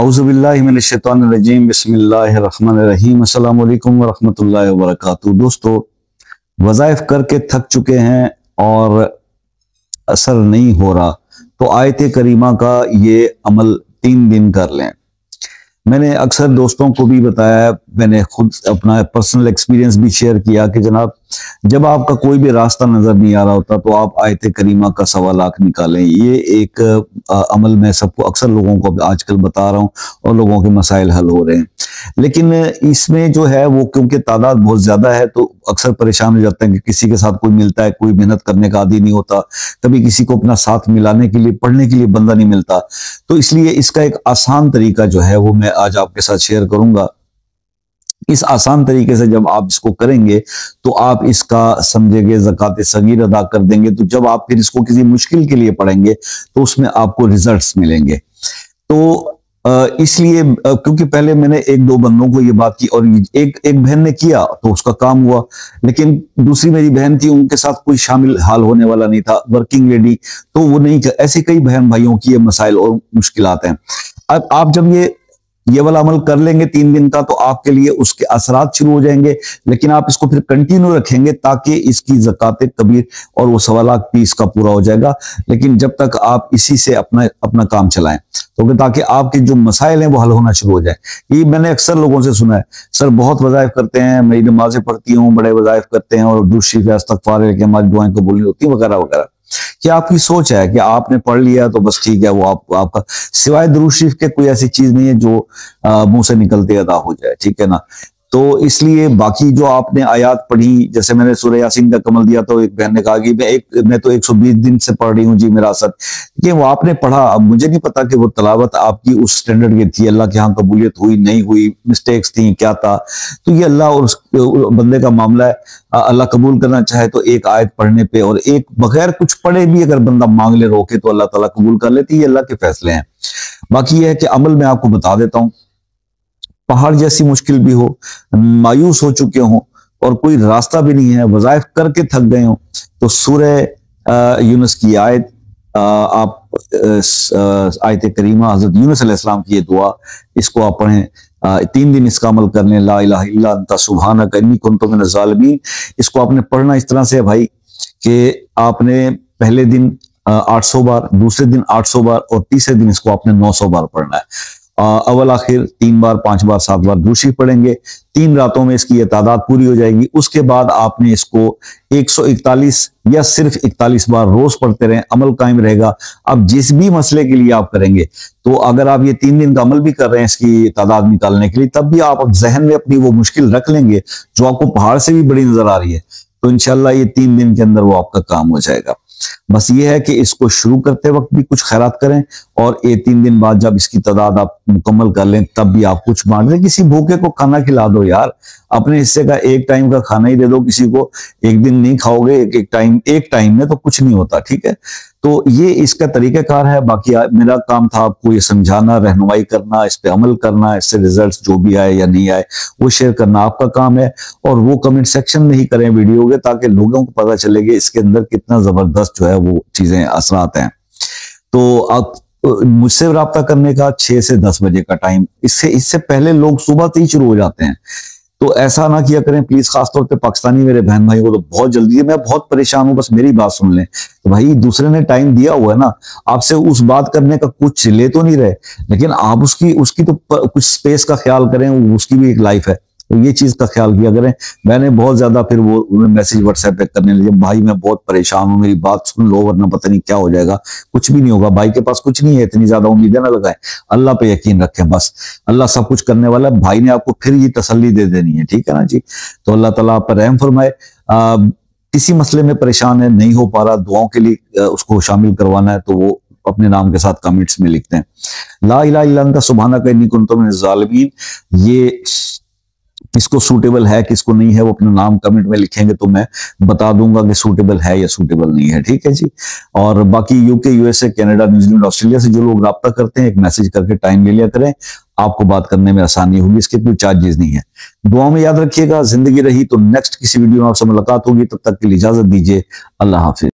औज़ुबिल्लाहि मिनश्शैतानिर्रजीम बिस्मिल्लाहिर्रहमानिर्रहीम अस्सलामु अलैकुम वरहमतुल्लाहि वबरकातुहू। दोस्तों, वज़ाइफ करके थक चुके हैं और असर नहीं हो रहा तो आयत करीमा का ये अमल 3 दिन कर लें। मैंने अक्सर दोस्तों को भी बताया, मैंने खुद अपना पर्सनल एक्सपीरियंस भी शेयर किया कि जनाब, जब आपका कोई भी रास्ता नजर नहीं आ रहा होता तो आप आयत करीमा का 1.25 निकालें। ये एक अमल मैं सबको, अक्सर लोगों को आजकल बता रहा हूँ और लोगों के मसाइल हल हो रहे हैं। लेकिन इसमें जो है वो, क्योंकि तादाद बहुत ज्यादा है तो अक्सर परेशान हो जाते हैं कि किसी के साथ कोई मिलता है, कोई मेहनत करने का आदी नहीं होता, कभी किसी को अपना साथ मिलाने के लिए, पढ़ने के लिए बंदा नहीं मिलता। तो इसलिए इसका एक आसान तरीका जो है वो मैं आज आपके साथ शेयर करूंगा। इस आसान तरीके से जब आप इसको करेंगे तो आप इसका समझेंगे, ज़कात सगीर अदा कर देंगे, तो जब आप फिर इसको किसी मुश्किल के लिए पढ़ेंगे तो उसमें आपको रिजल्ट्स मिलेंगे। तो इसलिए क्योंकि पहले मैंने 1-2 बंदों को ये बात की और एक बहन ने किया तो उसका काम हुआ, लेकिन दूसरी मेरी बहन थी, उनके साथ कोई शामिल हाल होने वाला नहीं था, वर्किंग लेडी, तो वो नहीं। ऐसे कई बहन भाइयों की ये मसाइल और मुश्किलात हैं। अब आप जब ये वाला अमल कर लेंगे 3 दिन का तो आपके लिए उसके असरात शुरू हो जाएंगे, लेकिन आप इसको फिर कंटिन्यू रखेंगे ताकि इसकी ज़कात कबीर और वो 1.25 पीस का पूरा हो जाएगा। लेकिन जब तक आप इसी से अपना काम चलाएं तो ताकि आपके जो मसाइल हैं वो हल होना शुरू हो जाए। ये मैंने अक्सर लोगों से सुना है, सर बहुत वज़ाइफ करते हैं, मेरी नमाजें पढ़ती हूँ, बड़े वज़ाइफ करते हैं और दुरूद शरीफ इस्तग़फ़ार है कि हमारी दुआएं कबूल होती हैं वगैरह वगैरह। क्या आपकी सोच है कि आपने पढ़ लिया तो बस ठीक है, वो आपका सिवाय दुरूद शरीफ के कोई ऐसी चीज नहीं है जो मुंह से निकलते अदा हो जाए, ठीक है ना। तो इसलिए बाकी जो आपने आयात पढ़ी, जैसे मैंने सूरह यासीन का कमल दिया तो एक बहन ने कहा कि मैं तो 120 दिन से पढ़ रही हूँ जी, मेरा असर कि वो आपने पढ़ा। अब मुझे नहीं पता कि वो तलावत आपकी उस स्टैंडर्ड की थी, अल्लाह के यहाँ कबूलियत हुई नहीं हुई, मिस्टेक्स थी, क्या था। तो ये अल्लाह और उस बंदे का मामला है। अल्लाह कबूल करना चाहे तो एक आयत पढ़ने पे और एक बगैर कुछ पढ़े भी अगर बंदा मांग ले रोके तो अल्लाह ताला कबूल कर लेती है। ये अल्लाह के फैसले हैं। बाकी ये है कि अमल मैं आपको बता देता हूँ। पहाड़ जैसी मुश्किल भी हो, मायूस हो चुके हो और कोई रास्ता भी नहीं है, वज़ाइफ करके थक गए हो, तो सूरह यूनुस की आयत आप आयत करीमा हजरत यूनुस अलैहिस्सलाम की ये दुआ, इसको आप पढ़ें। 3 दिन इसका अमल करने, ला इलाहा इल्ला अंता सुब्हानक इन्नी कुन्तु मिनज़ ज़ालिमीन। इसको आपने पढ़ना इस तरह से है भाई कि आपने पहले दिन 800 बार, दूसरे दिन 800 बार और तीसरे दिन इसको आपने 900 बार पढ़ना है। अव्वल आखिर 3 बार, 5 बार, 7 बार दुरूद शरीफ पढ़ेंगे। 3 रातों में इसकी ये तादाद पूरी हो जाएगी। उसके बाद आपने इसको 141 या सिर्फ 41 बार रोज पढ़ते रहें, अमल कायम रहेगा। अब जिस भी मसले के लिए आप करेंगे, तो अगर आप ये 3 दिन का अमल भी कर रहे हैं इसकी तादाद निकालने के लिए, तब भी आप जहन में अपनी वो मुश्किल रख लेंगे जो आपको पहाड़ से भी बड़ी नजर आ रही है, तो इंशाल्लाह ये 3 दिन के अंदर वो आपका काम हो जाएगा। बस ये है कि इसको शुरू करते वक्त भी कुछ खैरात करें और ये 3 दिन बाद जब इसकी तादाद आप मुकम्मल कर लें तब भी आप कुछ बांट दें। किसी भूखे को खाना खिला दो यार, अपने हिस्से का 1 टाइम का खाना ही दे दो किसी को। एक दिन नहीं खाओगे, एक टाइम में तो कुछ नहीं होता, ठीक है। तो ये इसका तरीकाकार है। बाकी मेरा काम था आपको ये समझाना, रहनुमाई करना, इस पे अमल करना, इससे रिजल्ट्स जो भी आए या नहीं आए वो शेयर करना आपका काम है। और वो कमेंट सेक्शन में ही करें वीडियो के, ताकि लोगों को पता चले कि इसके अंदर कितना जबरदस्त जो है वो चीजें असरात हैं। तो आप मुझसे रब्ता करने का 6 से 10 बजे का टाइम, इससे पहले लोग सुबह से ही शुरू हो जाते हैं, तो ऐसा ना किया करें प्लीज। खासतौर पे पाकिस्तानी मेरे बहन भाई को तो बहुत जल्दी है, मैं बहुत परेशान हूं, बस मेरी बात सुन लें। तो भाई दूसरे ने टाइम दिया हुआ है ना, आपसे उस बात करने का कुछ ले तो नहीं रहे, लेकिन आप उसकी तो कुछ स्पेस का ख्याल करें, उसकी भी एक लाइफ है, तो ये चीज का ख्याल किया करें। मैंने बहुत ज्यादा फिर वो मैसेज व्हाट्सएप पे करने लगे, भाई मैं बहुत परेशान हूँ, मेरी बात सुन लो वरना पता नहीं क्या हो जाएगा। कुछ भी नहीं होगा, भाई के पास कुछ नहीं है, इतनी ज्यादा उम्मीदें ना लगाएं, अल्लाह पे यकीन रखें बस। अल्लाह सब कुछ करने वाला है। भाई ने आपको फिर ये तसल्ली दे देनी है, ठीक है ना जी। तो अल्लाह ताला आप पर रहम फरमाए। किसी मसले में परेशान है, नहीं हो पा रहा, दुआओं के लिए उसको शामिल करवाना है, तो वो अपने नाम के साथ कमेंट्स में लिखते हैं, ला इलाहा इल्ला अंता सुब्हानक इन्नी कुन्तु मिनज़ ज़ालिमीन। ये किसको सूटेबल है, किसको नहीं है, वो अपना नाम कमेंट में लिखेंगे तो मैं बता दूंगा कि सूटेबल है या सूटेबल नहीं है, ठीक है जी। और बाकी UK, USA, Canada, New Zealand, Australia से जो लोग रब्ता करते हैं, एक मैसेज करके टाइम ले लिया करें, आपको बात करने में आसानी होगी। इसके कोई चार्जेस नहीं है। दुआ में याद रखिएगा। जिंदगी रही तो नेक्स्ट किसी वीडियो में आपसे मुलाकात होगी, तब तक के लिए इजाजत दीजिए। अल्लाह हाफिज।